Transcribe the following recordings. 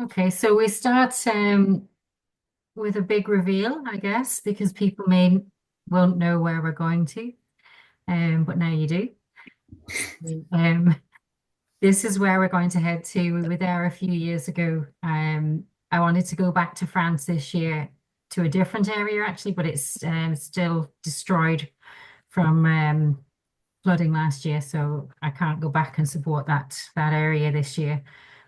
Okay, so we start with a big reveal, I guess, because people may won't know where we're going to, but now you do. Um, this is where we're going to head to. We were there a few years ago. I wanted to go back to France this year to a different area actually, but it's still destroyed from flooding last year, so I can't go back and support that area this year,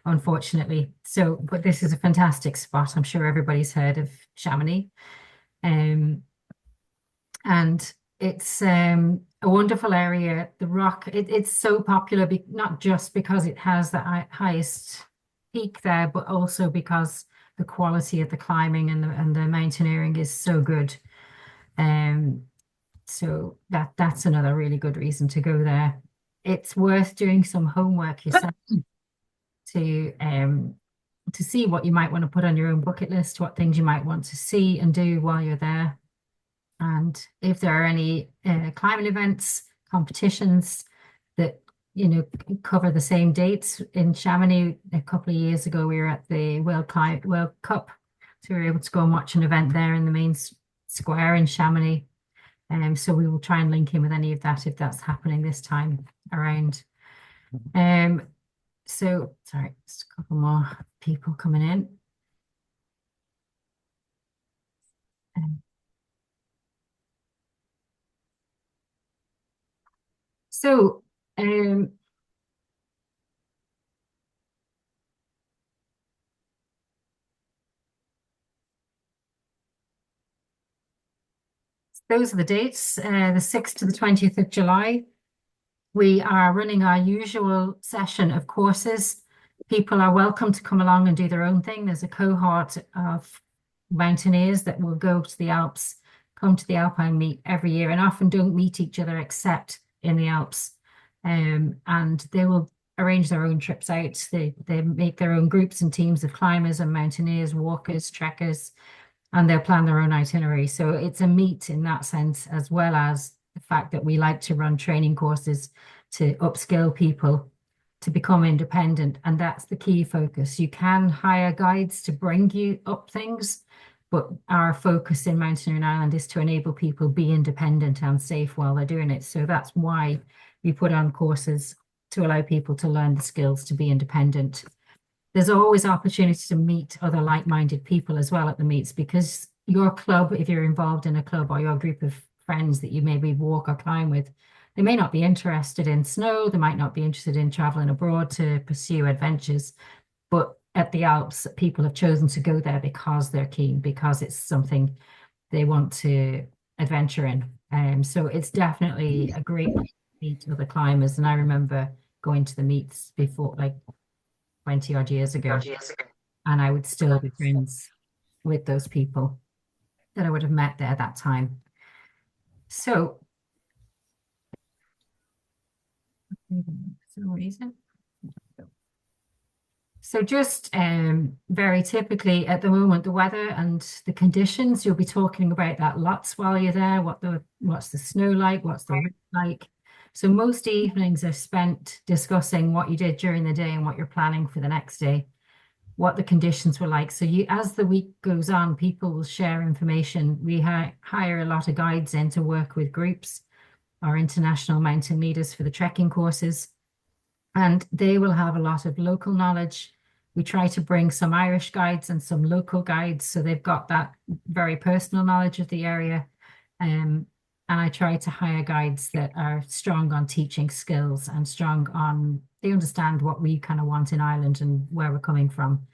unfortunately. So, but this is a fantastic spot. I'm sure everybody's heard of Chamonix. Um, and it's a wonderful area. The rock, it's so popular, not just because it has the highest peak there, but also because the quality of the climbing and the mountaineering is so good. Um, so that's another really good reason to go there. It's worth doing some homework yourself to see what you might want to put on your own bucket list, what things you might want to see and do while you're there. And if there are any climbing events, competitions that cover the same dates in Chamonix. A couple of years ago, we were at the World Cup, so we were able to go and watch an event there in the main square in Chamonix. So we will try and link in with any of that if that's happening this time around. So sorry, just a couple more people coming in. Um, so those are the dates, the 6th to the 20th of July. We are running our usual session of courses. People are welcome to come along and do their own thing. There's a cohort of mountaineers that will go to the Alps, come to the Alpine Meet every year, and often don't meet each other except in the Alps. And they will arrange their own trips out. They make their own groups and teams of climbers and mountaineers, walkers, trekkers, and they'll plan their own itinerary. So it's a meet in that sense, as well as the fact that we like to run training courses to upskill people to become independent. And that's the key focus. You can hire guides to bring you up things, but our focus in Mountaineering Ireland is to enable people be independent and safe while they're doing it. So that's why we put on courses to allow people to learn the skills to be independent. There's always opportunity to meet other like-minded people as well at the meets, because your club, if you're involved in a club, or your group of friends that you maybe walk or climb with, they may not be interested in snow, they might not be interested in traveling abroad to pursue adventures, but at the Alps, people have chosen to go there because they're keen, because it's something they want to adventure in. So it's definitely a great way to meet other climbers. And I remember going to the meets before, like 20 odd years ago, and I would still be friends with those people that I would have met there at that time. So, for some reason. So just very typically at the moment, the weather and the conditions, you'll be talking about that lots while you're there. What's the snow like? What's the wind like? So most evenings are spent discussing what you did during the day and what you're planning for the next day, what the conditions were like. So as the week goes on, people will share information. We hire a lot of guides in to work with groups, our international mountain leaders for the trekking courses, and they will have a lot of local knowledge. We try to bring some Irish guides and some local guides, so they've got that very personal knowledge of the area. And I try to hire guides that are strong on teaching skills and strong on, they understand what we kind of want in Ireland and where we're coming from.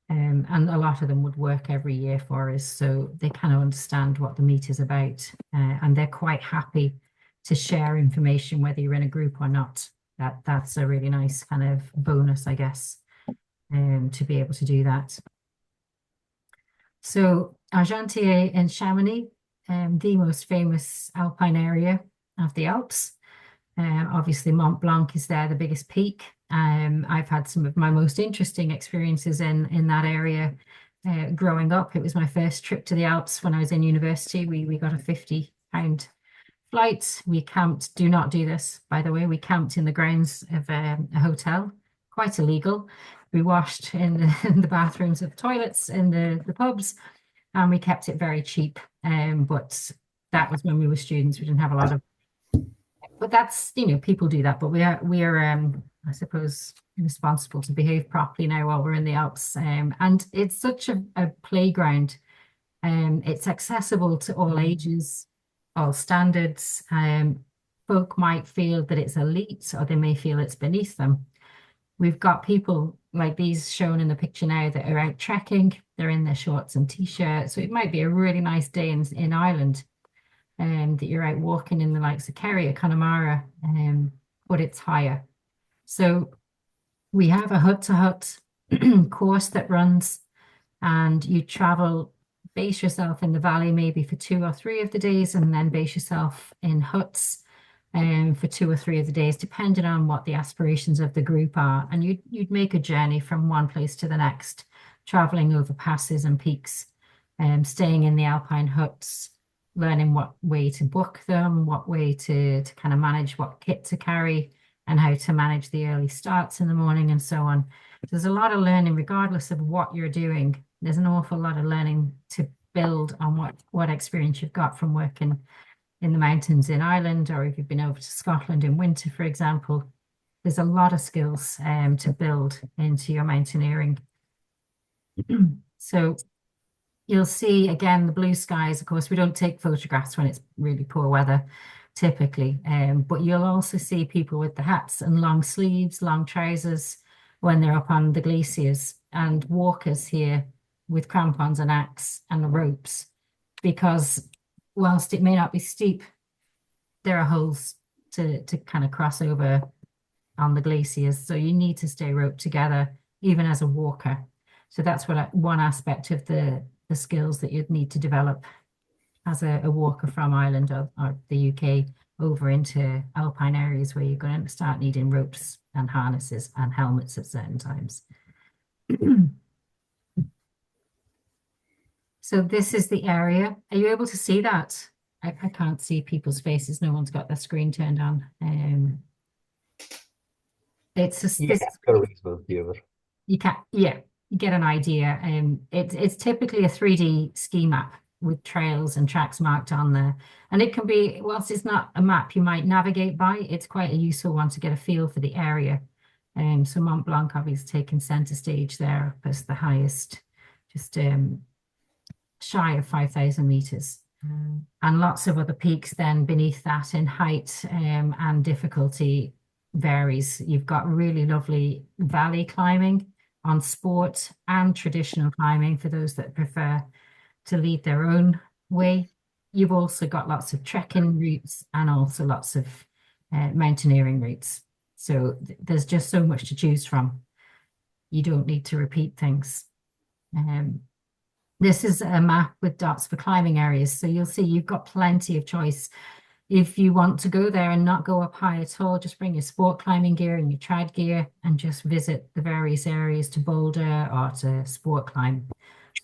And a lot of them would work every year for us, so they kind of understand what the meet is about. And they're quite happy to share information, whether you're in a group or not. That's a really nice kind of bonus, I guess, to be able to do that. So Argentier in Chamonix, the most famous alpine area of the Alps. Obviously, Mont Blanc is there, the biggest peak. I've had some of my most interesting experiences in that area growing up. It was my first trip to the Alps when I was in university. We got a £50 flight. We camped. Do not do this, by the way. We camped in the grounds of a hotel quite illegal. We washed in in the bathrooms of toilets in the pubs, and we kept it very cheap. But that was when we were students. We didn't have a lot of, but that's, people do that. But we are I suppose responsible to behave properly now while we're in the Alps. And it's such a playground. It's accessible to all ages, all standards. Folk might feel that it's elite, or they may feel it's beneath them. We've got people like these shown in the picture now that are out trekking. They're in their shorts and t-shirts. So it might be a really nice day in Ireland, that you're out walking in the likes of Kerry or Connemara, but it's higher. So we have a hut-to-hut course that runs, and you travel, base yourself in the valley maybe for 2 or 3 of the days, and then base yourself in huts for 2 or 3 of the days, depending on what the aspirations of the group are. And you'd make a journey from one place to the next, traveling over passes and peaks, staying in the Alpine huts, learning what way to book them, what way to kind of manage what kit to carry, and how to manage the early starts in the morning and so on. There's a lot of learning, regardless of what you're doing. There's an awful lot of learning to build on what experience you've got from working in the mountains in Ireland, or if you've been over to Scotland in winter, for example. There's a lot of skills to build into your mountaineering. So you'll see, again, the blue skies. Of course, we don't take photographs when it's really poor weather, typically. But you'll also see people with the hats and long sleeves, long trousers when they're up on the glaciers, and walkers here with crampons and axe and ropes, because whilst it may not be steep, there are holes to kind of cross over on the glaciers. So you need to stay roped together, even as a walker. So that's one aspect of the skills that you'd need to develop as a walker from Ireland or the UK over into alpine areas, where you're going to start needing ropes and harnesses and helmets at certain times. So this is the area. Are you able to see that? I can't see people's faces. No one's got their screen turned on. It's a, Yeah, got a reasonable view of it. you can, yeah, you get an idea. It's typically a 3D ski map with trails and tracks marked on there. And it can be, whilst it's not a map you might navigate by, it's quite a useful one to get a feel for the area. So Mont Blanc obviously taking center stage there as the highest, just shy of 5,000 meters. And lots of other peaks then beneath that in height and difficulty varies. You've got really lovely valley climbing on sport, and traditional climbing for those that prefer to lead their own way. You've also got lots of trekking routes and also lots of mountaineering routes. So there's just so much to choose from. You don't need to repeat things. This is a map with dots for climbing areas. So you'll see you've got plenty of choice. If you want to go there and not go up high at all, just bring your sport climbing gear and your trad gear and just visit the various areas to boulder or to sport climb.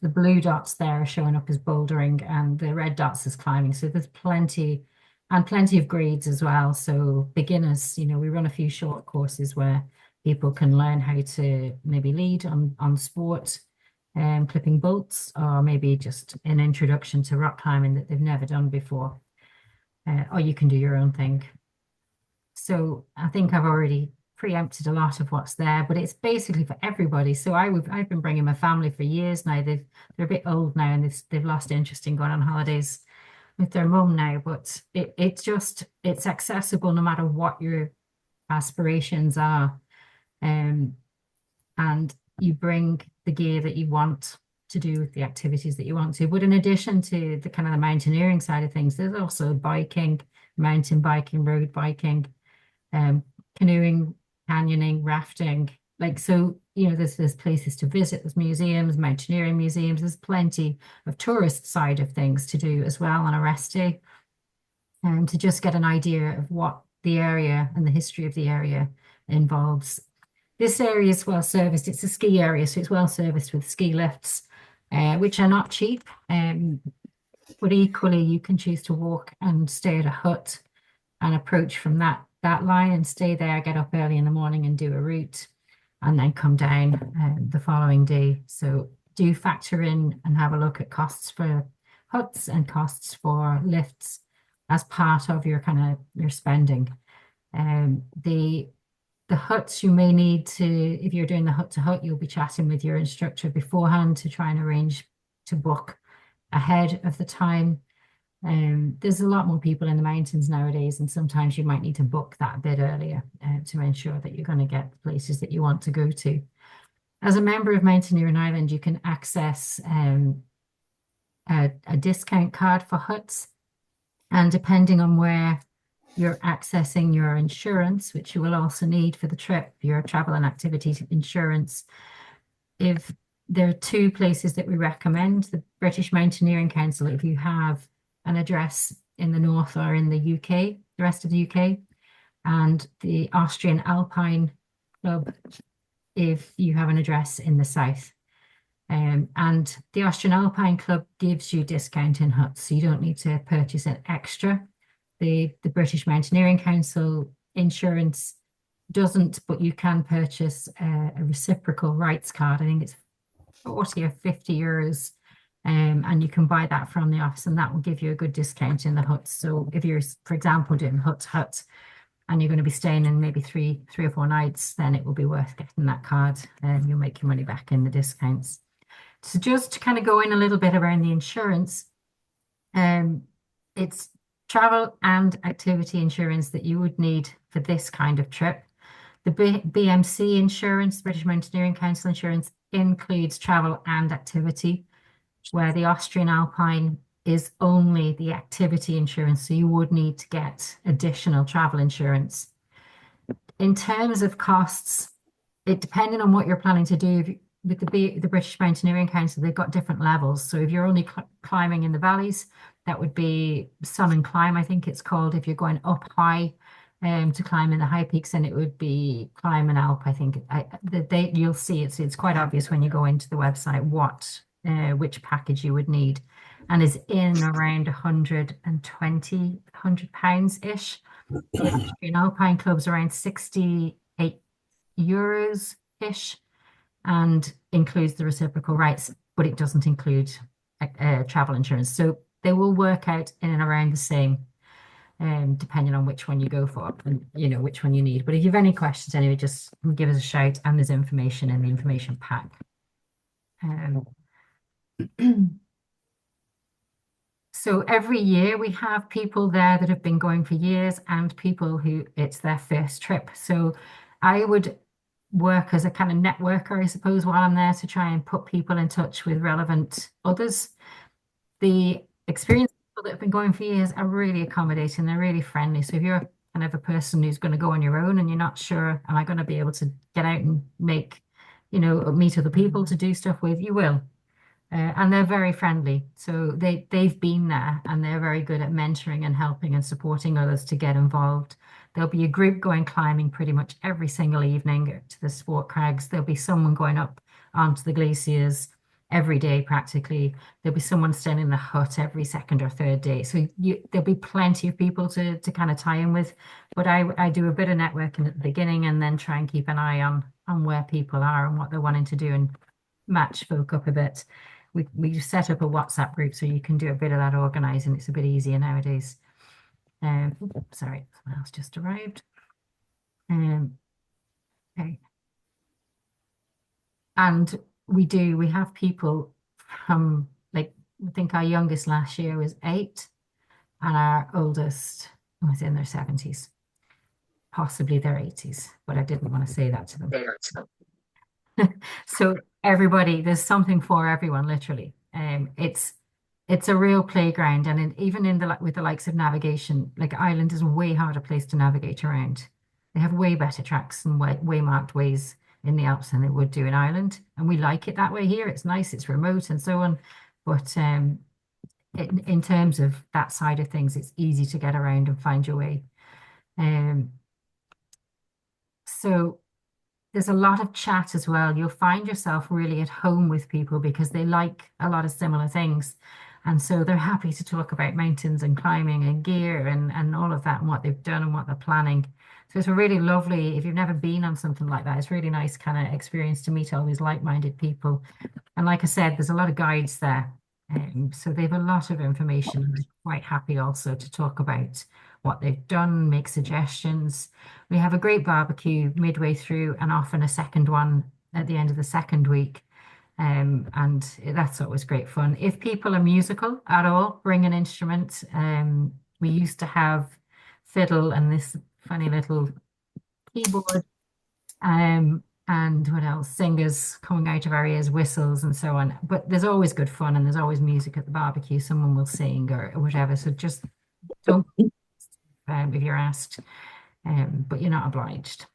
The blue dots there are showing up as bouldering, and the red dots as climbing. So there's plenty of grades as well. So beginners, we run a few short courses where people can learn how to maybe lead on sport, clipping bolts, or maybe just an introduction to rock climbing that they've never done before. Or you can do your own thing. So I think I've already preempted a lot of what's there, but it's basically for everybody. So I've been bringing my family for years now. They're a bit old now, and they've lost interest in going on holidays with their mum now. But it's accessible no matter what your aspirations are, and you bring the gear that you want to do with the activities that you want to. But in addition to the kind of the mountaineering side of things, there's also biking, mountain biking, road biking, canoeing, canyoning, rafting. There's places to visit, there's museums, mountaineering museums, there's plenty of tourist side of things to do as well on a rest day, and to just get an idea of what the area and the history of the area involves. This area is well serviced. It's a ski area, so it's well serviced with ski lifts, which are not cheap. But equally, you can choose to walk and stay at a hut and approach from that line and stay there, get up early in the morning and do a route. and then come down the following day. So do factor in and have a look at costs for huts and costs for lifts as part of your kind of your spending. The huts you may need to, if you're doing the hut to hut, you'll be chatting with your instructor beforehand to try and arrange to book ahead of the time. There's a lot more people in the mountains nowadays, and sometimes you might need to book that a bit earlier to ensure that you're going to get the places that you want to go to. As a member of Mountaineering Ireland, you can access a discount card for huts, and depending on where you're accessing your insurance, which you will also need for the trip, your travel and activity insurance, if there are two places that we recommend, the British Mountaineering Council, if you have an address in the north or in the UK, the rest of the UK, and the Austrian Alpine Club, if you have an address in the south. And the Austrian Alpine Club gives you discount in huts, so you don't need to purchase an extra. The British Mountaineering Council insurance doesn't, but you can purchase a reciprocal rights card. I think it's 40 or 50 euros. And you can buy that from the office, and that will give you a good discount in the huts. So if you're, for example, doing hut to hut and you're going to be staying in maybe three or four nights, then it will be worth getting that card, and you'll make your money back in the discounts. So just to kind of go in a little bit around the insurance, it's travel and activity insurance that you would need for this kind of trip. The BMC insurance, British Mountaineering Council insurance, includes travel and activity, where the Austrian Alpine is only the activity insurance. So you would need to get additional travel insurance. In terms of costs, it depending on what you're planning to do, with the British Mountaineering Council, they've got different levels. So if you're only climbing in the valleys, that would be Sun and Climb, I think it's called. If you're going up high to climb in the high peaks, then it would be Climb and Alp. I think you'll see it's quite obvious when you go into the website which package you would need, and is in around 120 £100 ish. The Austrian Alpine Club's around 68 euros ish, and includes the reciprocal rights, but it doesn't include travel insurance. So they will work out in and around the same, depending on which one you go for and which one you need. But if you have any questions, anyway, just give us a shout, and there's information in the information pack. So every year we have people there that have been going for years, and people who it's their first trip. So I would work as a kind of networker, I suppose, while I'm there, to try and put people in touch with relevant others. The experienced people that have been going for years are really accommodating. They're really friendly. So if you're kind of a person who's going to go on your own and you're not sure, am I going to be able to get out and meet other people to do stuff with, you will. And they're very friendly. So they've been there, and they're very good at mentoring and helping and supporting others to get involved. There'll be a group going climbing pretty much every single evening to the sport crags. There'll be someone going up onto the glaciers every day practically. There'll be someone staying in the hut every second or third day. So there'll be plenty of people to kind of tie in with. But I do a bit of networking at the beginning, and then try and keep an eye on where people are and what they're wanting to do, and match folk up a bit. We set up a WhatsApp group, so you can do a bit of that organizing. It's a bit easier nowadays. Sorry, someone else just arrived. Okay. And we have people from, like, I think our youngest last year was 8, and our oldest was in their 70s, possibly their 80s, but I didn't want to say that to them. So everybody, there's something for everyone, literally. It's a real playground, and even with the likes of navigation, like Ireland is a way harder place to navigate around. They have way better tracks and way marked ways in the Alps than they would do in Ireland, and we like it that way here. It's nice, it's remote, and so on. But in terms of that side of things, it's easy to get around and find your way. So there's a lot of chat as well. You'll find yourself really at home with people because they like a lot of similar things. And so they're happy to talk about mountains and climbing and gear and all of that and what they've done and what they're planning. So it's a really lovely, if you've never been on something like that, it's a really nice kind of experience to meet all these like-minded people. And like I said, there's a lot of guides there. So they have a lot of information. They're quite happy also to talk about what they've done, make suggestions. We have a great barbecue midway through and often a second one at the end of the second week. And that's always great fun. If people are musical at all, bring an instrument. We used to have fiddle and this funny little keyboard. And what else? Singers coming out of our ears, whistles and so on. But there's always good fun and there's always music at the barbecue. Someone will sing or whatever. So just don't if you're asked, but you're not obliged.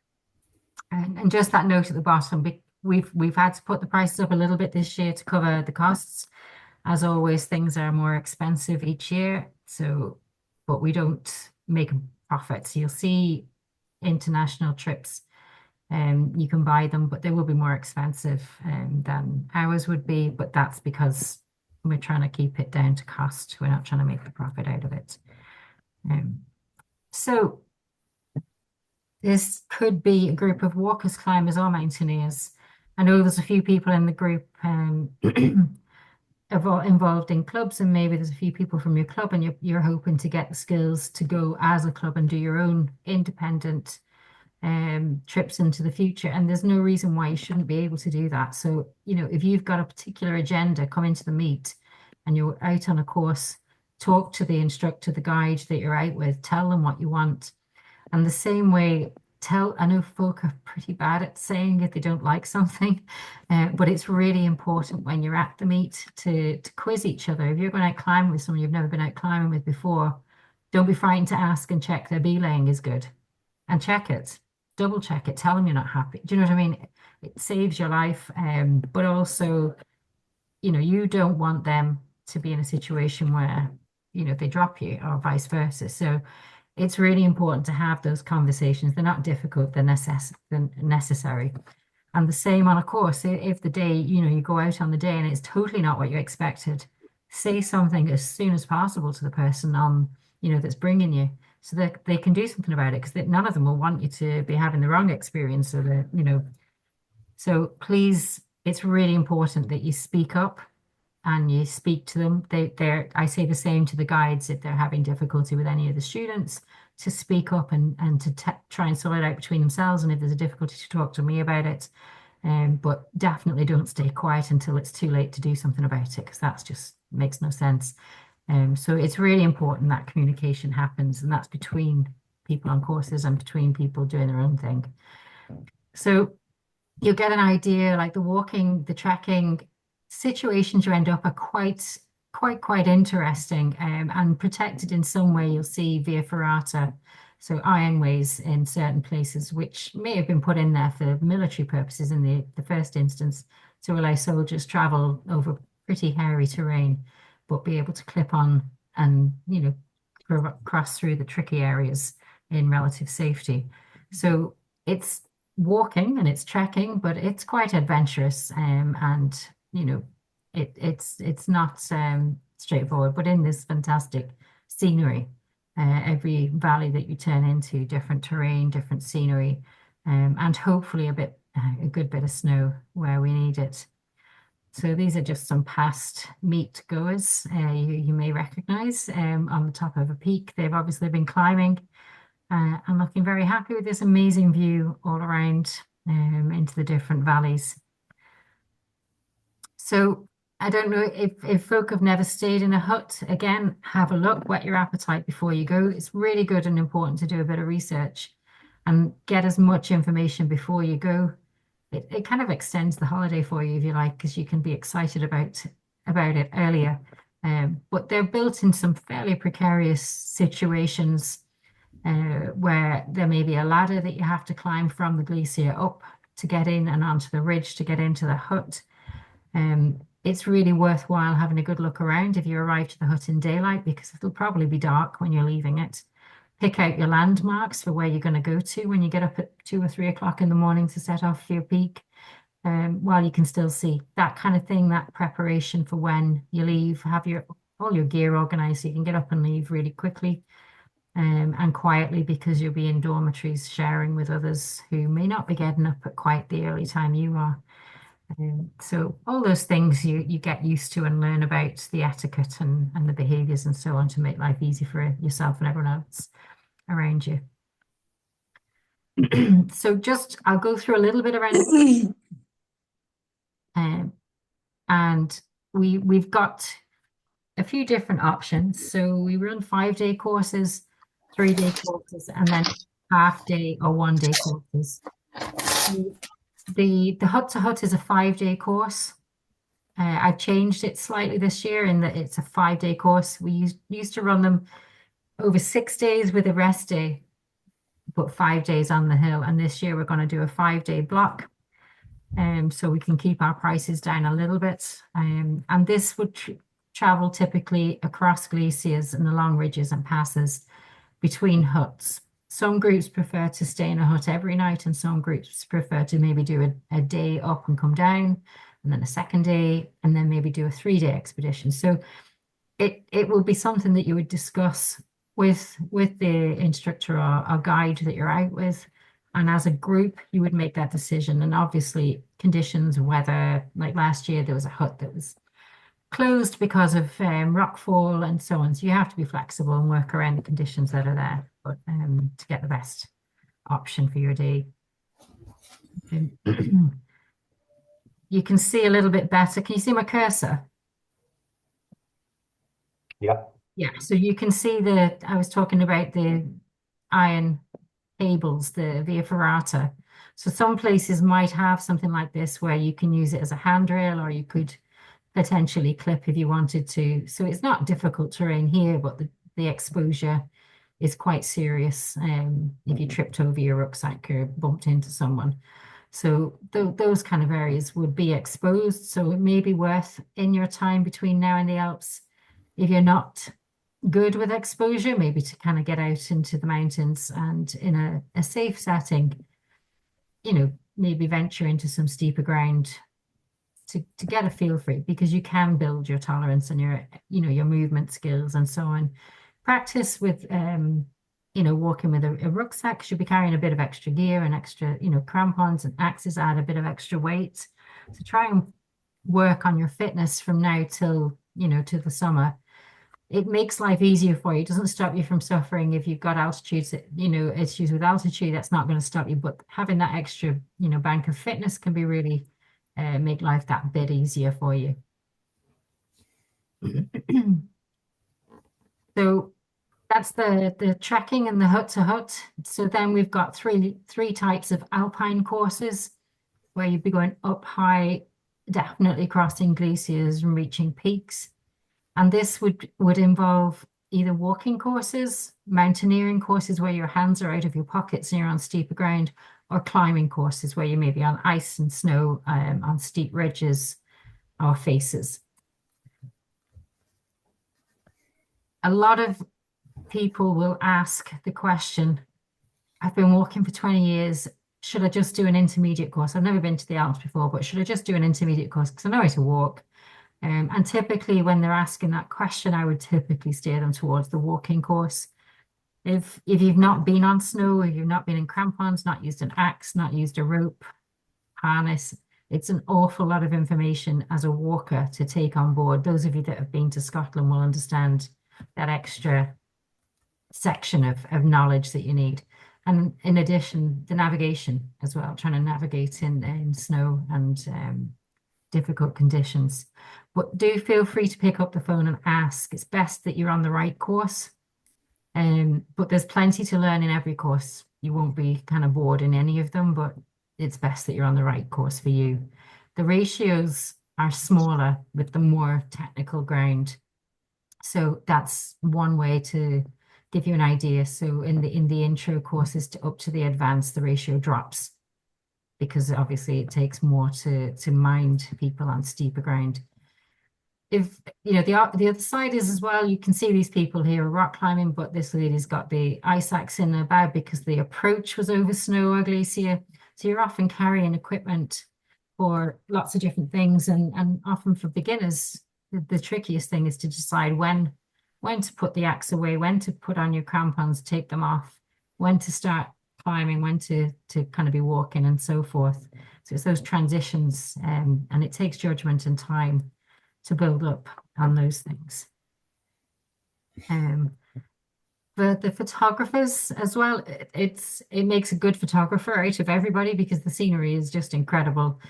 And just that note at the bottom, we've had to put the prices up a little bit this year to cover the costs. As always, things are more expensive each year. So, but we don't make a profit. So you'll see international trips, you can buy them, but they will be more expensive than ours would be. But that's because we're trying to keep it down to cost. We're not trying to make the profit out of it. So this could be a group of walkers, climbers, or mountaineers. I know there's a few people in the group involved in clubs, and maybe there's a few people from your club, and you're hoping to get the skills to go as a club and do your own independent trips into the future. And there's no reason why you shouldn't be able to do that. So, if you've got a particular agenda, come into the meet and you're out on a course, talk to the instructor, the guide that you're out with, tell them what you want. And the same way, I know folk are pretty bad at saying if they don't like something, but it's really important when you're at the meet to quiz each other. If you're going out climbing with someone you've never been out climbing with before, don't be frightened to ask and check their belaying is good. And check it, double check it, tell them you're not happy. Do you know what I mean? It saves your life, but also, you don't want them to be in a situation where, they drop you or vice versa. So it's really important to have those conversations. They're not difficult, they're necessary. And the same on a course. If the day, you go out on the day and it's totally not what you expected, say something as soon as possible to the person on, that's bringing you so that they can do something about it, because none of them will want you to be having the wrong experience or so please, it's really important that you speak up and you speak to them. I say the same to the guides if they're having difficulty with any of the students, to speak up and to try and sort it out between themselves. And if there's a difficulty, to talk to me about it. But definitely don't stay quiet until it's too late to do something about it, because that's just makes no sense. So it's really important that communication happens, and that's between people on courses and between people doing their own thing. So you'll get an idea, like the walking, the trekking situations you end up are quite interesting, and protected in some way. You'll see via ferrata, so ironways in certain places, which may have been put in there for military purposes in the first instance, to allow soldiers travel over pretty hairy terrain, but be able to clip on and cross through the tricky areas in relative safety. So it's walking and it's trekking, but it's quite adventurous, and it's not straightforward, but in this fantastic scenery. Every valley that you turn into, different terrain, different scenery, and hopefully a good bit of snow where we need it. So these are just some past meet goers you may recognize on the top of a peak. They've obviously been climbing and looking very happy with this amazing view all around into the different valleys. So I don't know if folk have never stayed in a hut. Again, have a look, whet your appetite before you go. It's really good and important to do a bit of research and get as much information before you go. It kind of extends the holiday for you, if you like, because you can be excited about it earlier. But they're built in some fairly precarious situations where there may be a ladder that you have to climb from the glacier up to get in and onto the ridge to get into the hut. It's really worthwhile having a good look around if you arrive to the hut in daylight, because it'll probably be dark when you're leaving it. Pick out your landmarks for where you're going to go to when you get up at 2 or 3 o'clock in the morning to set off for your peak, while you can still see. That kind of thing, that preparation for when you leave. Have your all your gear organized so you can get up and leave really quickly and quietly, because you'll be in dormitories sharing with others who may not be getting up at quite the early time you are. So all those things you get used to and learn about the etiquette and the behaviors and so on to make life easy for yourself and everyone else around you. So just I'll go through a little bit around the and we've got a few different options. So we run 5-day courses, 3-day courses, and then half-day or 1-day courses. The Hut to Hut is a 5-day course. I've changed it slightly this year in that it's a 5-day course. We used to run them over 6 days with a rest day, but 5 days on the hill. And this year we're going to do a 5-day block. So we can keep our prices down a little bit. And this would travel typically across glaciers and along ridges and passes between huts. Some groups prefer to stay in a hut every night, and some groups prefer to maybe do a day up and come down, and then a second day, and then maybe do a 3-day expedition. So it will be something that you would discuss with the instructor or guide that you're out with. And as a group, you would make that decision. And obviously, conditions, weather, like last year, there was a hut that was closed because of rockfall and so on. So you have to be flexible and work around the conditions that are there, but to get the best option for your day. You can see a little bit better. Can you see my cursor? Yeah. Yeah, so you can see I was talking about the iron cables, the via ferrata. So some places might have something like this where you can use it as a handrail, or you could potentially clip if you wanted to. So it's not difficult terrain here, but the exposure is quite serious if you tripped over your rucksack or bumped into someone. So those kind of areas would be exposed. So it may be worth, in your time between now and the Alps, if you're not good with exposure, maybe to kind of get out into the mountains and in a safe setting, maybe venture into some steeper ground to get a feel for it, because you can build your tolerance and your movement skills and so on. Practice with walking with a rucksack. Should be carrying a bit of extra gear and extra crampons and axes, add a bit of extra weight. So try and work on your fitness from now till to the summer. It makes life easier for you. It doesn't stop you from suffering if you've got issues with altitude. That's not going to stop you, but having that extra bank of fitness can be really make life that bit easier for you. So that's the trekking and the hut to hut. So then we've got three types of alpine courses where you'd be going up high, definitely crossing glaciers and reaching peaks. And this would involve either walking courses, mountaineering courses where your hands are out of your pockets and you're on steeper ground, or climbing courses where you may be on ice and snow on steep ridges or faces. A lot of people will ask the question, I've been walking for 20 years, should I just do an intermediate course? I've never been to the Alps before, but should I just do an intermediate course because I know how to walk? And typically when they're asking that question, I would typically steer them towards the walking course. If you've not been on snow, or you've not been in crampons, not used an axe, not used a rope, harness, it's an awful lot of information as a walker to take on board. Those of you that have been to Scotland will understand that extra section of knowledge that you need. And in addition, the navigation as well, trying to navigate in snow and difficult conditions. But do feel free to pick up the phone and ask. It's best that you're on the right course. But there's plenty to learn in every course. You won't be kind of bored in any of them, but it's best that you're on the right course for you. The ratios are smaller with the more technical ground. So that's one way to give you an idea. So in the intro courses up to the advanced, the ratio drops, because obviously it takes more to mind people on steeper ground. If the other side is as well, you can see these people here are rock climbing, but this lady's got the ice axe in her bag because the approach was over snow or glacier. So you're often carrying equipment for lots of different things, and often for beginners, the trickiest thing is to decide when to put the axe away, when to put on your crampons, take them off, when to start climbing, when to kind of be walking and so forth. So it's those transitions, and it takes judgment and time to build up on those things. Um, the photographers as well, it makes a good photographer out of everybody because the scenery is just incredible,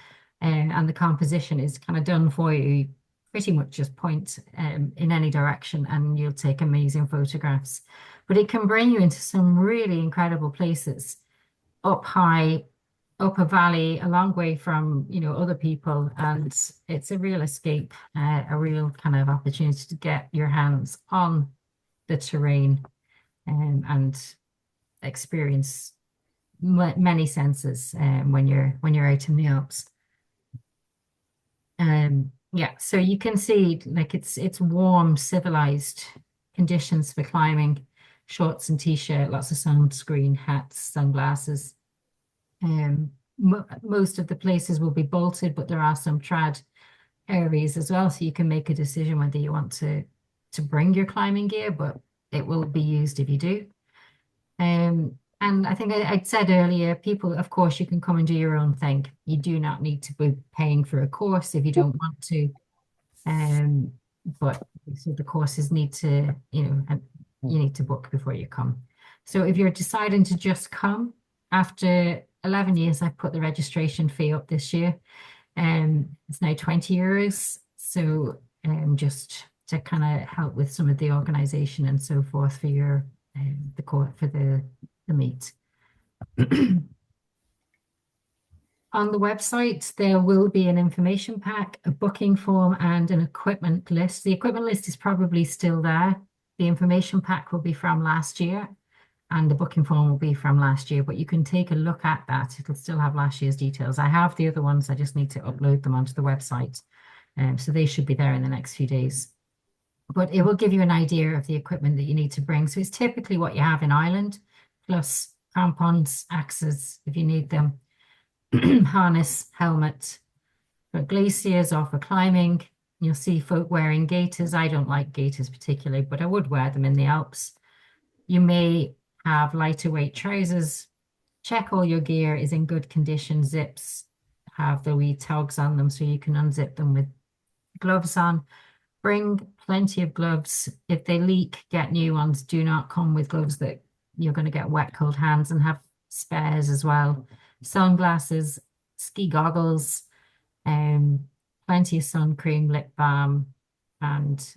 and the composition is kind of done for you. You pretty much just point in any direction and you'll take amazing photographs. But it can bring you into some really incredible places up high, up a valley, a long way from, other people, and it's a real escape, a real kind of opportunity to get your hands on the terrain, and experience many senses when you're out in the Alps. Yeah, so you can see like it's warm, civilized conditions for climbing, shorts and t-shirt, lots of sunscreen, hats, sunglasses. Most of the places will be bolted, but there are some trad areas as well, so you can make a decision whether you want to bring your climbing gear, but it will be used if you do. And I think I said earlier, people, of course, you can come and do your own thing. You do not need to be paying for a course if you don't want to. But so the courses need to, and you need to book before you come. So if you're deciding to just come, after 11 years, I put the registration fee up this year. It's now €20. So just to kind of help with some of the organization and so forth for your the court for the meet. On the website, there will be an information pack, a booking form, and an equipment list. The equipment list is probably still there. The information pack will be from last year, and the booking form will be from last year, but you can take a look at that. It'll still have last year's details. I have the other ones. I just need to upload them onto the website. So they should be there in the next few days. But it will give you an idea of the equipment that you need to bring. So it's typically what you have in Ireland, plus crampons, axes, if you need them, harness, helmet. For glaciers or for climbing, you'll see folk wearing gaiters. I don't like gaiters particularly, but I would wear them in the Alps. You may have lighter weight trousers. Check all your gear is in good condition. Zips have the wee tags on them so you can unzip them with gloves on. Bring plenty of gloves. If they leak, get new ones. Do not come with gloves that you're going to get wet, cold hands, and have spares as well. Sunglasses, ski goggles, plenty of sun cream, lip balm, and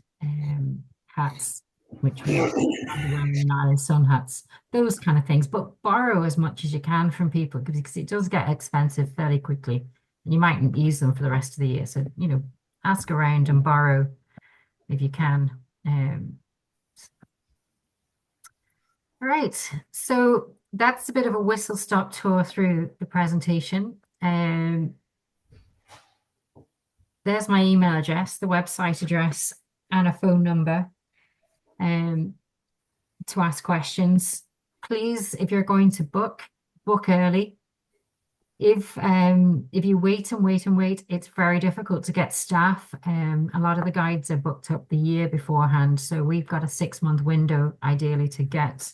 hats, which we are wearing now, sun hats, those kind of things. But borrow as much as you can from people because it does get expensive fairly quickly, and you mightn't use them for the rest of the year. So, ask around and borrow if you can. All right, so that's a bit of a whistle-stop tour through the presentation. There's my email address, the website address, and a phone number to ask questions. Please, if you're going to book early. If you wait and wait and wait, it's very difficult to get staff. A lot of the guides are booked up the year beforehand, so we've got a 6-month window ideally to get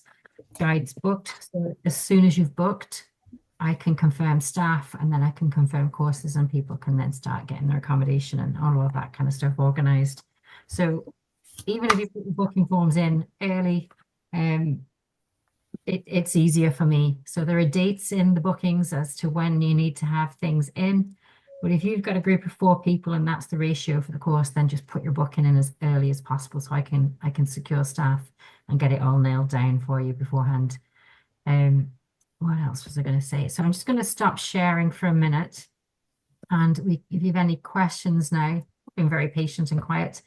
guides booked. So as soon as you've booked, I can confirm staff, and then I can confirm courses, and people can then start getting their accommodation and all of that kind of stuff organized. So even if you put the booking forms in early, it's easier for me. So there are dates in the bookings as to when you need to have things in. But if you've got a group of 4 people and that's the ratio for the course, then just put your booking in as early as possible so I can secure staff and get it all nailed down for you beforehand. What else was I going to say? So I'm just going to stop sharing for a minute. And if you have any questions now, I've been very patient and quiet.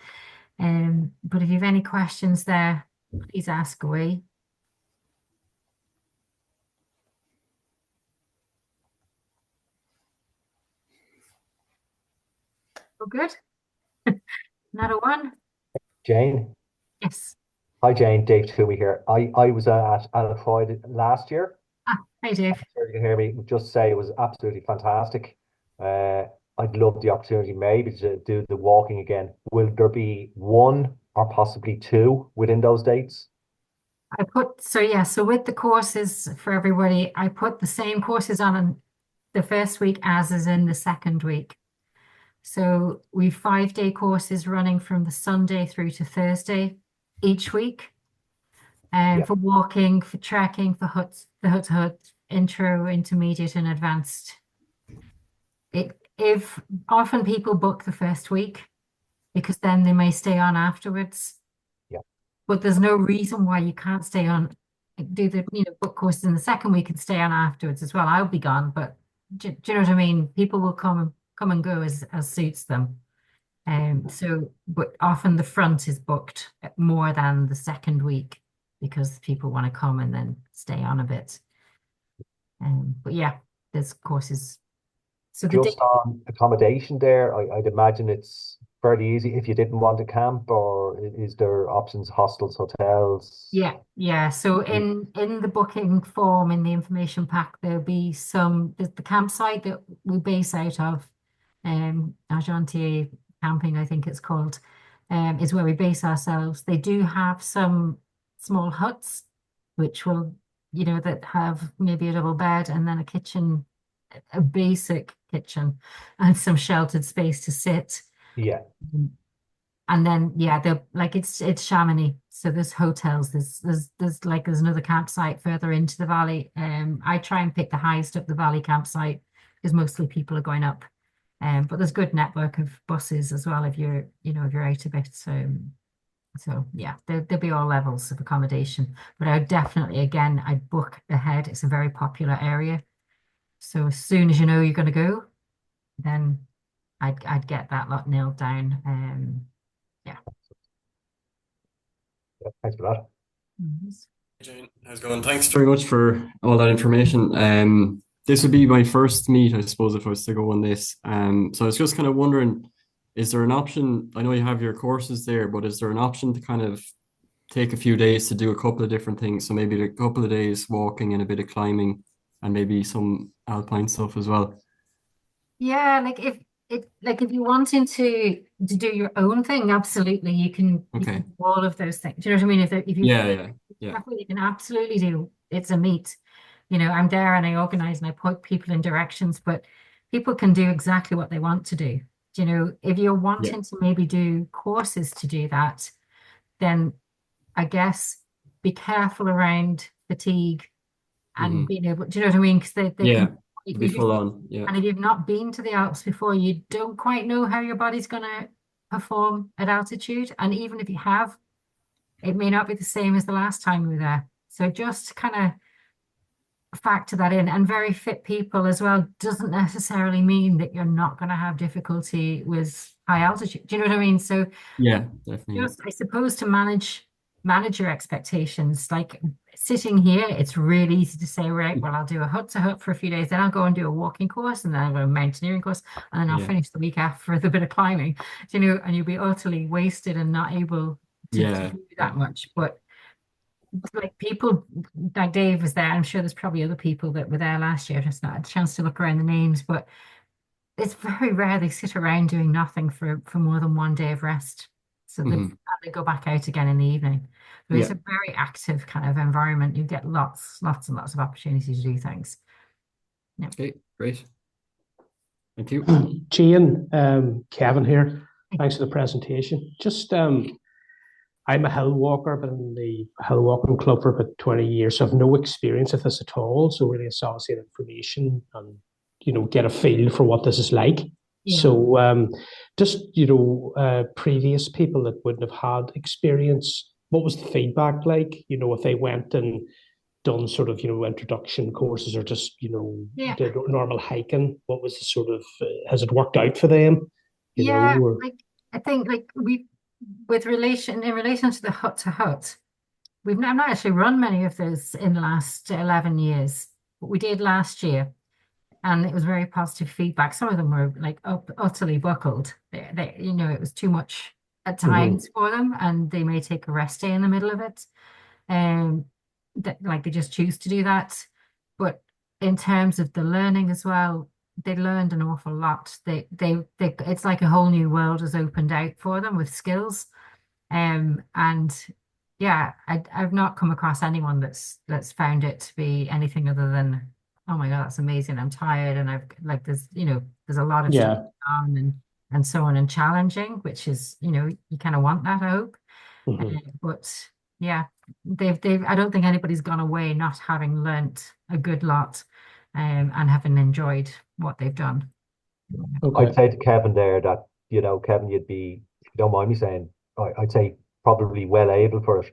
But if you have any questions there, please ask away. Oh, good. Another one? Jane. Yes. Hi, Jane. Dave Toomey here. I was at Alpine last year. Hi, Dave. Sure you can hear me. Just say it was absolutely fantastic. I'd love the opportunity maybe to do the walking again. Will there be one or possibly two within those dates? So yeah, so with the courses for everybody, I put the same courses on in the first week as is in the second week. So we've 5 day courses running from the Sunday through to Thursday each week. And Yeah, for walking, for trekking, for the hut to hut, intro, intermediate, and advanced. If often people book the first week because then they may stay on afterwards. yeah, But there's no reason why you can't stay on, do the, book courses in the second week and stay on afterwards as well. I'll be gone, but do you know what I mean? People will come and go as suits them. So, but often the front is booked more than the second week because people want to come and then stay on a bit. But yeah, there's courses. So the day, just on accommodation there, I'd imagine it's fairly easy if you didn't want to camp, or is there options, hostels, hotels? yeah. So in the booking form in the information pack, there'll be the campsite that we base out of, Argentier Camping, I think it's called, is where we base ourselves. They do have some small huts, which will, that have maybe a double bed and then a kitchen, a basic kitchen, and some sheltered space to sit. Yeah, And then yeah, they're like it's Chamonix. So there's hotels. There's another campsite further into the valley. I try and pick the highest up the valley campsite because mostly people are going up. But there's good network of buses as well if you're out a bit. So yeah, there'll be all levels of accommodation. But I would definitely again I'd book ahead. It's a very popular area. So as soon as you know you're gonna go, then I'd get that lot nailed down. Yeah. yeah, thanks for that. Mhm. Jane, how's it going? Thanks very much for all that information. This would be my first meet, I suppose, if I was to go on this. So I was just kind of wondering, is there an option? I know you have your courses there, but is there an option to kind of take a few days to do a couple of different things? So maybe a couple of days walking and a bit of climbing, and maybe some alpine stuff as well. Yeah, like if you're wanting to do your own thing, absolutely you can Okay. do all of those things. Do you know what I mean? If you Yeah, feel yeah, yeah, careful, you can absolutely do it's a meet. I'm there and I organize and I point people in directions, but people can do exactly what they want to do. If you're yeah. wanting to maybe do courses to do that, then I guess be careful around fatigue and Hmm. being able, do you know what I mean? Because they Yeah, can, to be if you full on. Yeah, and if you've not been to the Alps before, you don't quite know how your body's going to perform at altitude. And even if you have, it may not be the same as the last time you were there. So just kind of factor that in. And very fit people as well doesn't necessarily mean that you're not going to have difficulty with high altitude. Do you know what I mean? So yeah, definitely. just I suppose to manage your expectations. Like sitting here, it's really easy to say, right, well, I'll do a hut to hut for a few days, then I'll go and do a walking course, and then I'll go a mountaineering course, and then I'll Yeah, finish the week after with a bit of climbing, and you'll be utterly wasted and not able to yeah, do yeah, that much. But like people like Dave was there, I'm sure there's probably other people that were there last year, just not had a chance to look around the names, but it's very rare they sit around doing nothing for more than one day of rest. So hmm, they go back out again in the evening. So it's yeah. a very active kind of environment. You get lots and lots of opportunity to do things. Yeah. Okay, great. Thank you. Jane, Kevin here. Thanks for the presentation. I'm a hill walker, been in the hill walking club for about 20 years, so I've no experience of this at all. So really it's obviously information and, get a feel for what this is like. Yeah. So previous people that wouldn't have had experience, what was the feedback like? If they went and done sort of, introduction courses or just, Yeah. did normal hiking, what was the sort of, has it worked out for them? Yeah. Or Like I think like we in relation to the hut to hut, I've not actually run many of those in the last 11 years, but we did last year. And it was very positive feedback. Some of them were like utterly buckled. It was too much at Mhm. times for them, and they may take a rest day in the middle of it. Um, like they just choose to do that. But in terms of the learning as well, they learned an awful lot. It's like a whole new world has opened out for them with skills. And yeah, I've not come across anyone that's found it to be anything other than, oh my God, that's amazing. I'm tired, and I've like there's a lot of stuff Yeah. on and so on, and challenging, which is, you kind of want that, I hope. Mhm. But yeah, they've I don't think anybody's gone away not having learnt a good lot, and having enjoyed what they've done. I'd Okay. say to Kevin there that, Kevin, you'd be, if you don't mind me saying, I'd say probably well able for it.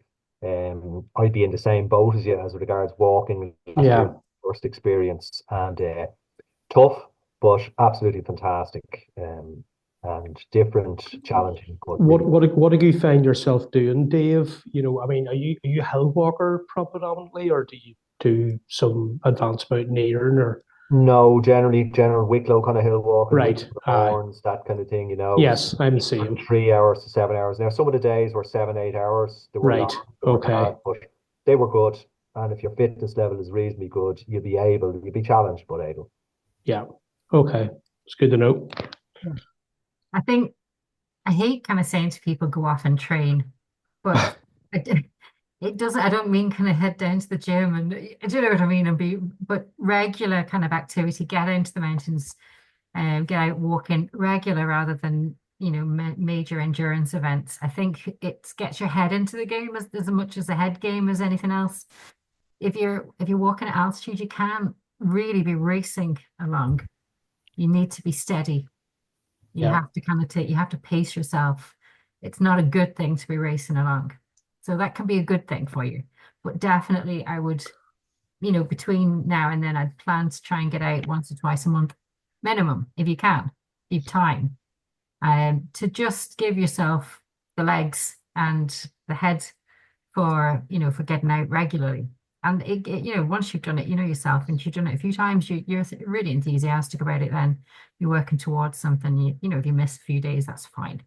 I'd be in the same boat as you as regards walking last Yeah. year, first experience, and tough, but absolutely fantastic, and different, challenging, but What really. what do you find yourself doing, Dave? I mean, are you a hill walker predominantly, or do you do some advanced mountaineering or No, general Wicklow kind of hill walking, right? Wicklow Horns, that kind of thing, Yes, I'm the same. 3 hours to 7 hours. Now, some of the days were 7, 8 hours. They were long, Right. they were hard, Okay. but they were good. And if your fitness level is reasonably good, you'll be challenged, but able. Yeah. Okay. It's good to know. Yeah. I think I hate kind of saying to people go off and train, but it doesn't. I don't mean kind of head down to the gym, and do you know what I mean? But regular kind of activity, get into the mountains, get out walking regular rather than major endurance events. I think it gets your head into the game as much as a head game as anything else. If you're walking at altitude, you can't really be racing along. You need to be steady. You Yeah. have to kind of you have to pace yourself. It's not a good thing to be racing along. So that can be a good thing for you. But definitely I would, between now and then I'd plan to try and get out once or twice a month minimum, if you can, if time. To just give yourself the legs and the head for getting out regularly. And once you've done it, you know yourself, and you've done it a few times, you're really enthusiastic about it. Then you're working towards something. If you miss a few days, that's fine.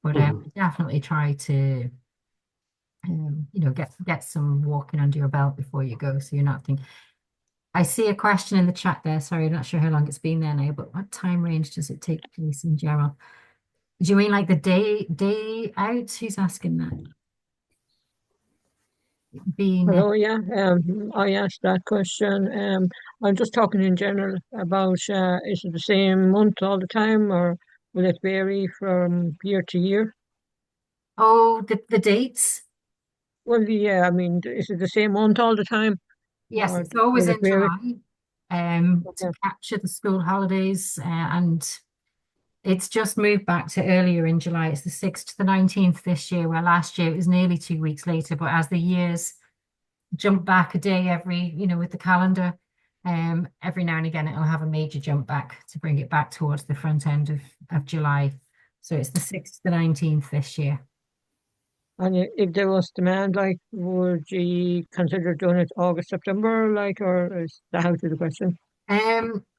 But Mhm. definitely try to get some walking under your belt before you go, so you're not thinking. I see a question in the chat there. Sorry, I'm not sure how long it's been there now, but what time range does it take place in general? Do you mean like the day out? Who's asking that? Being Hello, yeah. I asked that question. I'm just talking in general about is it the same month all the time, or will it vary from year to year? Oh, the dates. Well, yeah, I mean, is it the same month all the time, Yes, or it's always will it in vary? July, to Okay, capture the school holidays, and it's just moved back to earlier in July. It's the 6th to the 19th this year, where last year it was nearly 2 weeks later. But as the years jump back a day with the calendar, every now and again it'll have a major jump back to bring it back towards the front end of July. So it's the 6th to the 19th this year. and if there was demand, like, would you consider doing it August, September, like, or is that out of the question?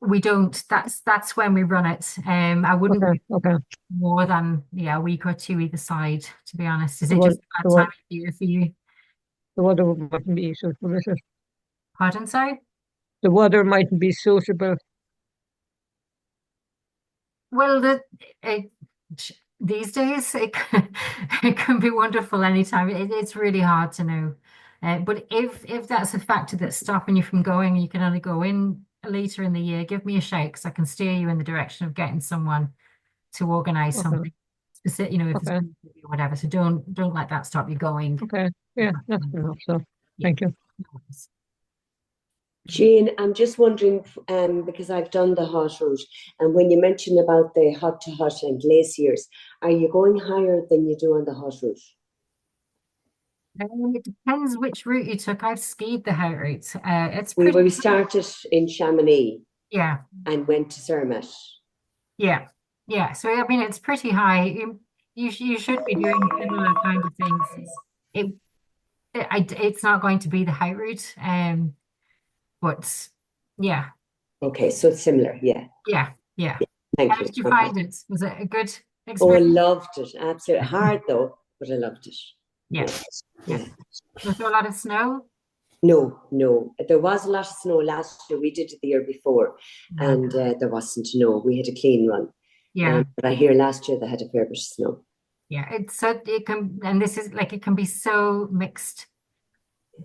We don't. That's when we run it. I wouldn't Okay, okay. more than a week or two either side, to be honest. Is The it weather, just a the bad time weather, of year for you? the weather mightn't be suitable, is it? Pardon, sorry? The weather mightn't be suitable. Well, it, these days it can be wonderful anytime. It's really hard to know. But if that's a factor that's stopping you from going, you can only go in later in the year, give me a shout, because I can steer you in the direction of getting someone to organize Okay, something specific, if it's okay, or whatever. So don't let that stop you going. okay. Yeah, that's enough. So, Yeah. thank you. No worries. Jean, I'm just wondering, because I've done the hot route, and when you mentioned about the hot to hot and glaciers, are you going higher than you do on the hot route? It depends which route you took. I've skied the high route. It's We pretty, started in Chamonix yeah, and went to Zermatt. yeah, yeah. So I mean, it's pretty high. You should be doing similar kind of things. It, it's not going to be the high route, but yeah, Okay, so it's similar, yeah. yeah, yeah. Thank How you. did you Okay. find it? Was it a good Oh, I experience? loved it. Absolutely hard though, but I loved it. Yeah, Yeah. yeah. Was there a lot of snow? No, no. There was a lot of snow last year. We did it the year before, Yeah. and there wasn't snow. We had a clean run. Yeah. But I hear last year they had a fair bit of snow. Yeah. It's so it can, and this is like it can be so mixed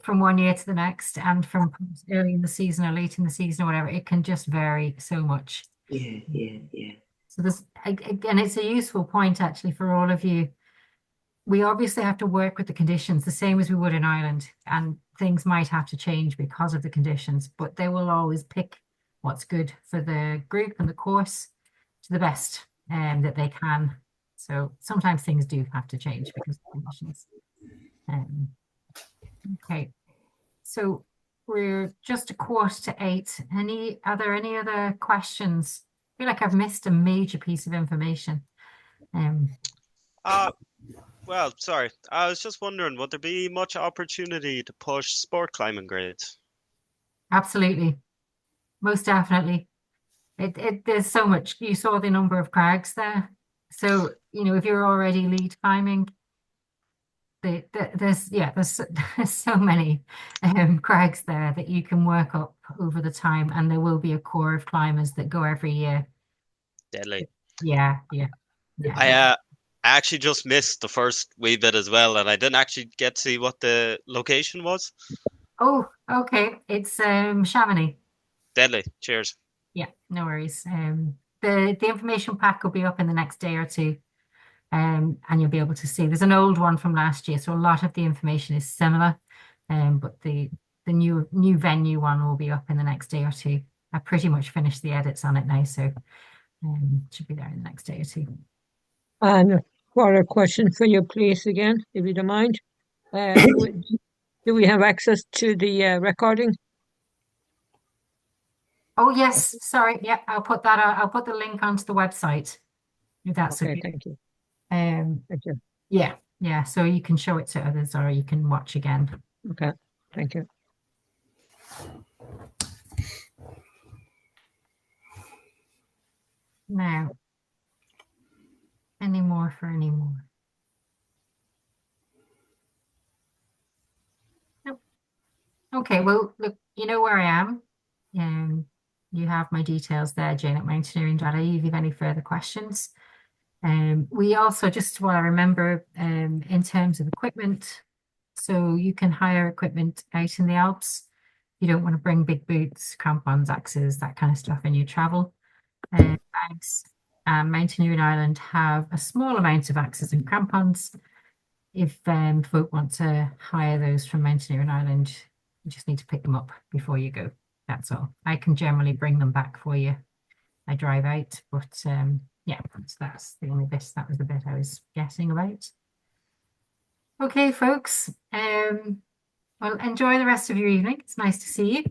from one year to the next, and from early in the season or late in the season or whatever. It can just vary so much. Yeah, yeah, yeah. So this, and it's a useful point actually for all of you. We obviously have to work with the conditions the same as we would in Ireland, and things might have to change because of the conditions, but they will always pick what's good for the group and the course to the best that they can. So sometimes things do have to change because of the conditions. Okay, so we're just 7:45. Are there any other questions? I feel like I've missed a major piece of information. Well, sorry. I was just wondering, would there be much opportunity to push sport climbing grades? Absolutely, most definitely. There's so much. You saw the number of crags there. So, if you're already lead climbing, there's so many crags there that you can work up over the time, and there will be a core of climbers that go every year. Deadly. Yeah. I actually just missed the first wee bit as well, and I didn't actually get to see what the location was. Oh, okay. It's Chamonix. Deadly. Cheers. Yeah, no worries. The information pack will be up in the next day or two. And you'll be able to see there's an old one from last year, so a lot of the information is similar. But the new venue one will be up in the next day or two. I pretty much finished the edits on it now, so should be there in the next day or two. And for a question for you, please, again, if you don't mind. Do we have access to the recording? Oh yes, sorry. Yeah, I'll put that out. I'll put the link onto the website if that's Okay, okay. thank you. Thank you. Yeah. So you can show it to others, or you can watch again. Okay, thank you. Now, any more? Nope. Okay, well, look, you know where I am. You have my details there, Jane at mountaineering.ie, if you have any further questions. We also, just while I remember, in terms of equipment, so you can hire equipment out in the Alps. You don't want to bring big boots, crampons, axes, that kind of stuff in your travel. Bags. Mountaineering Ireland have a small amount of axes and crampons. If folk want to hire those from Mountaineering Ireland, you just need to pick them up before you go. That's all. I can generally bring them back for you. I drive out, but yeah, so that's the only bit. That was the bit I was guessing about. Okay, folks. Well, enjoy the rest of your evening. It's nice to see you.